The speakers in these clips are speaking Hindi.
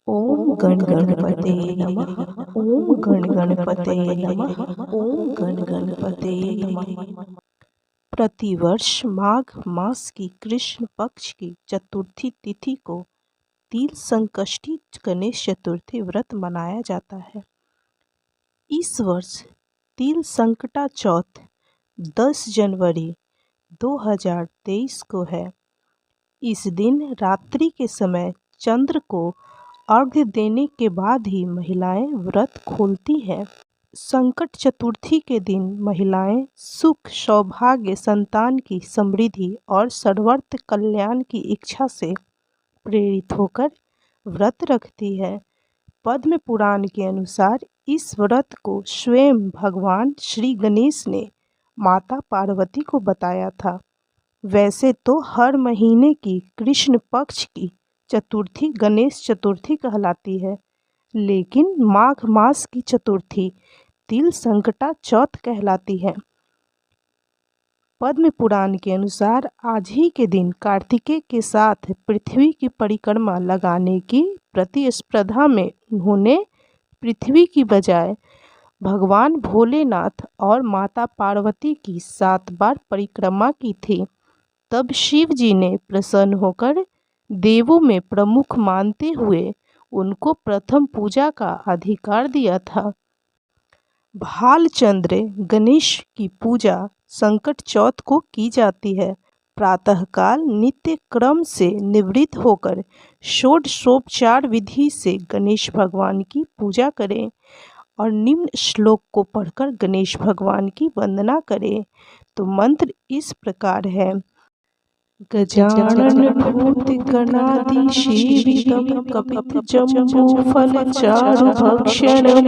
ओम गण गणपते नमः। ओम गण गणपते नमः। ओम गण गणपते नमः। प्रतिवर्ष माघ मास की कृष्ण पक्ष की चतुर्थी तिथि को तिल संकष्टी गणेश चतुर्थी व्रत मनाया जाता है। इस वर्ष तिल संकटा चौथ 10 जनवरी 2023 को है। इस दिन रात्रि के समय चंद्र को अर्घ्य देने के बाद ही महिलाएं व्रत खोलती हैं। संकट चतुर्थी के दिन महिलाएं सुख, सौभाग्य, संतान की समृद्धि और सर्वत्र कल्याण की इच्छा से प्रेरित होकर व्रत रखती है। पद्म पुराण के अनुसार इस व्रत को स्वयं भगवान श्री गणेश ने माता पार्वती को बताया था। वैसे तो हर महीने की कृष्ण पक्ष की चतुर्थी गणेश चतुर्थी कहलाती है, लेकिन माघ मास की चतुर्थी तिल संकटा चौथ कहलाती है। पद्म पुराण के अनुसार आज ही के दिन कार्तिकेय के साथ पृथ्वी की परिक्रमा लगाने की प्रतिस्पर्धा में उन्होंने पृथ्वी की बजाय भगवान भोलेनाथ और माता पार्वती की 7 बार परिक्रमा की थी। तब शिव जी ने प्रसन्न होकर देवों में प्रमुख मानते हुए उनको प्रथम पूजा का अधिकार दिया था। भालचंद्र गणेश की पूजा संकट चौथ को की जाती है। प्रातःकाल नित्य क्रम से निवृत्त होकर षोडशोपचार विधि से गणेश भगवान की पूजा करें और निम्न श्लोक को पढ़कर गणेश भगवान की वंदना करें। तो मंत्र इस प्रकार है। गजानन भूत गणाधि सेवितं कपितजम्बूफलचारुभक्षणं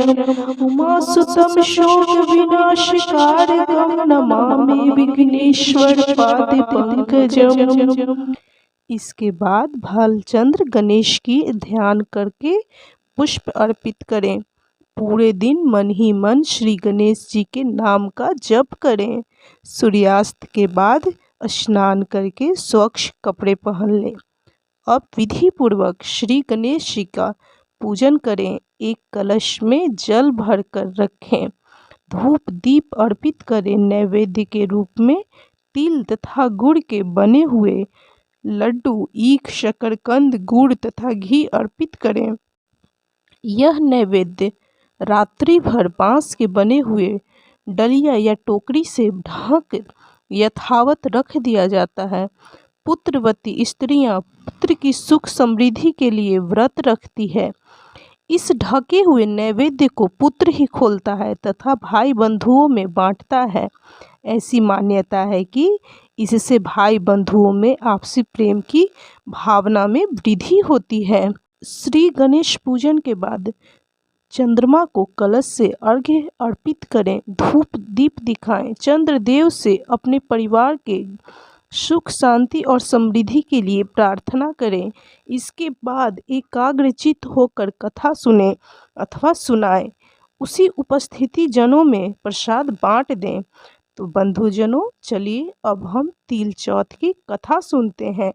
उमासुतं शोक विनाशकारकं नमामि विघ्नेश्वर पादपंकजम्। इसके बाद भालचंद्र गणेश की ध्यान करके पुष्प अर्पित करें। पूरे दिन मन ही मन श्री गणेश जी के नाम का जप करें। सूर्यास्त के बाद स्नान करके स्वच्छ कपड़े पहन लें। अब विधि पूर्वक श्री गणेश जी का पूजन करें। एक कलश में जल भर कर रखें। धूप दीप अर्पित करें। नैवेद्य के रूप में तिल तथा गुड़ के बने हुए लड्डू, ईख, शकरकंद, गुड़ तथा घी अर्पित करें। यह नैवेद्य रात्रि भर बांस के बने हुए डलिया या टोकरी से ढक यथावत रख दिया जाता है। पुत्रवती स्त्रियां पुत्र की सुख समृद्धि के लिए व्रत रखती है। इस ढके हुए नैवेद्य को पुत्र ही खोलता है तथा भाई बंधुओं में बांटता है। ऐसी मान्यता है कि इससे भाई बंधुओं में आपसी प्रेम की भावना में वृद्धि होती है। श्री गणेश पूजन के बाद चंद्रमा को कलश से अर्घ्य अर्पित करें। धूप दीप दिखाएं। चंद्रदेव से अपने परिवार के सुख, शांति और समृद्धि के लिए प्रार्थना करें। इसके बाद एकाग्रचित्त होकर कथा सुने अथवा सुनाएं। उसी उपस्थिति जनों में प्रसाद बांट दें। तो बंधुजनों, चलिए अब हम तिल चौथ की कथा सुनते हैं।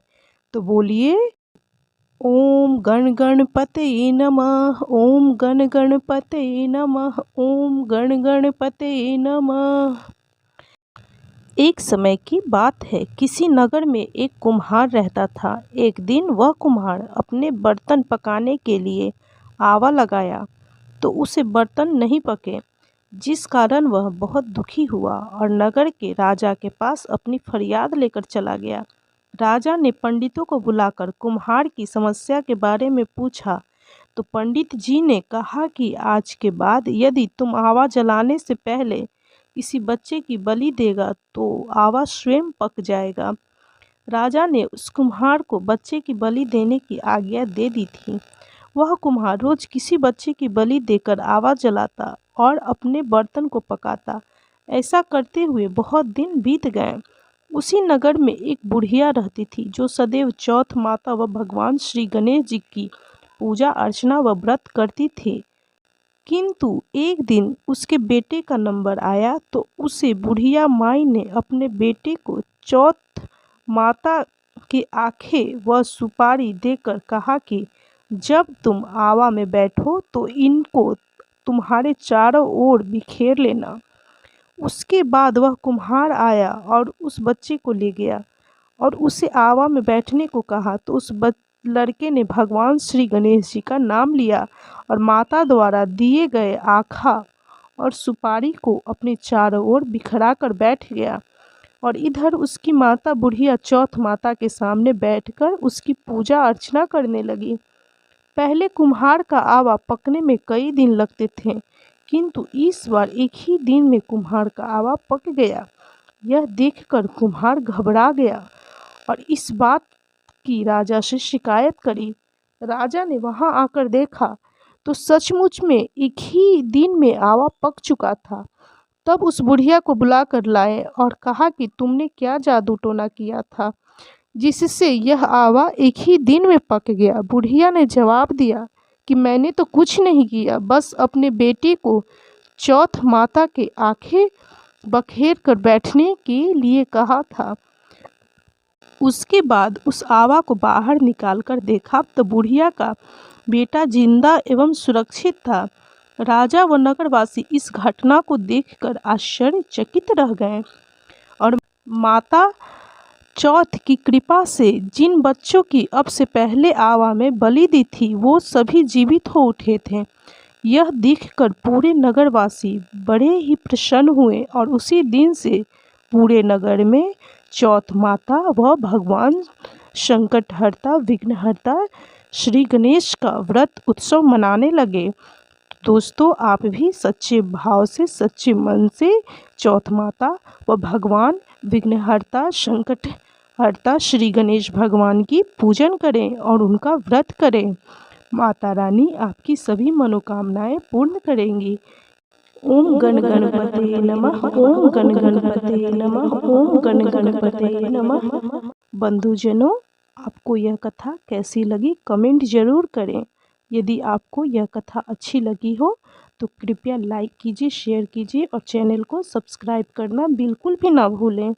तो बोलिए ओम गण गणपते नमः। ओम गण गणपते नमः। ओम गण गणपते नमः। एक समय की बात है। किसी नगर में एक कुम्हार रहता था। एक दिन वह कुम्हार अपने बर्तन पकाने के लिए आवा लगाया तो उसे बर्तन नहीं पके, जिस कारण वह बहुत दुखी हुआ और नगर के राजा के पास अपनी फरियाद लेकर चला गया। राजा ने पंडितों को बुलाकर कुम्हार की समस्या के बारे में पूछा तो पंडित जी ने कहा कि आज के बाद यदि तुम आवा जलाने से पहले किसी बच्चे की बलि देगा तो आवा स्वयं पक जाएगा। राजा ने उस कुम्हार को बच्चे की बलि देने की आज्ञा दे दी थी। वह कुम्हार रोज किसी बच्चे की बलि देकर आवा जलाता और अपने बर्तन को पकाता। ऐसा करते हुए बहुत दिन बीत गए। उसी नगर में एक बुढ़िया रहती थी जो सदैव चौथ माता व भगवान श्री गणेश जी की पूजा अर्चना व व्रत करती थी। किंतु एक दिन उसके बेटे का नंबर आया तो उसे बुढ़िया माई ने अपने बेटे को चौथ माता के आखे व सुपारी देकर कहा कि जब तुम आवा में बैठो तो इनको तुम्हारे चारों ओर बिखेर लेना। उसके बाद वह कुम्हार आया और उस बच्चे को ले गया और उसे आवा में बैठने को कहा। तो उस लड़के ने भगवान श्री गणेश जी का नाम लिया और माता द्वारा दिए गए आखा और सुपारी को अपने चारों ओर बिखरा कर बैठ गया। और इधर उसकी माता बुढ़िया चौथ माता के सामने बैठकर उसकी पूजा अर्चना करने लगी। पहले कुम्हार का आवा पकने में कई दिन लगते थे, किंतु इस बार एक ही दिन में कुम्हार का आवा पक गया। यह देखकर कुम्हार घबरा गया और इस बात की राजा से शिकायत करी। राजा ने वहां आकर देखा तो सचमुच में एक ही दिन में आवा पक चुका था। तब उस बुढ़िया को बुलाकर लाए और कहा कि तुमने क्या जादू टोना किया था जिससे यह आवा एक ही दिन में पक गया। बुढ़िया ने जवाब दिया कि मैंने तो कुछ नहीं किया, बस अपने बेटे को चौथ माता के आंखें बखेर कर बैठने के लिए कहा था। उसके बाद उस आवा को बाहर निकालकर देखा तो बुढ़िया का बेटा जिंदा एवं सुरक्षित था। राजा व नगरवासी इस घटना को देखकर आश्चर्यचकित रह गए और माता चौथ की कृपा से जिन बच्चों की अब से पहले आवा में बलि दी थी वो सभी जीवित हो उठे थे। यह देखकर पूरे नगरवासी बड़े ही प्रसन्न हुए और उसी दिन से पूरे नगर में चौथ माता व भगवान संकटहर्ता विघ्नहर्ता श्री गणेश का व्रत उत्सव मनाने लगे। दोस्तों, आप भी सच्चे भाव से सच्चे मन से चौथ माता व भगवान विघ्नहर्ता संकटहर्ता श्री गणेश भगवान की पूजन करें और उनका व्रत करें। माता रानी आपकी सभी मनोकामनाएं पूर्ण करेंगी। ओम गण गणपते नमः। ओम गण गणपते नमः। ओम गण गणपते नमः। बंधुजनों, आपको यह कथा कैसी लगी कमेंट जरूर करें। यदि आपको यह कथा अच्छी लगी हो तो कृपया लाइक कीजिए, शेयर कीजिए और चैनल को सब्सक्राइब करना बिल्कुल भी ना भूलें।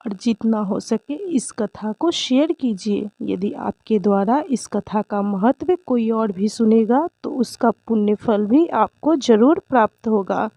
और जितना हो सके इस कथा को शेयर कीजिए। यदि आपके द्वारा इस कथा का महत्व कोई और भी सुनेगा तो उसका पुण्य फल भी आपको जरूर प्राप्त होगा।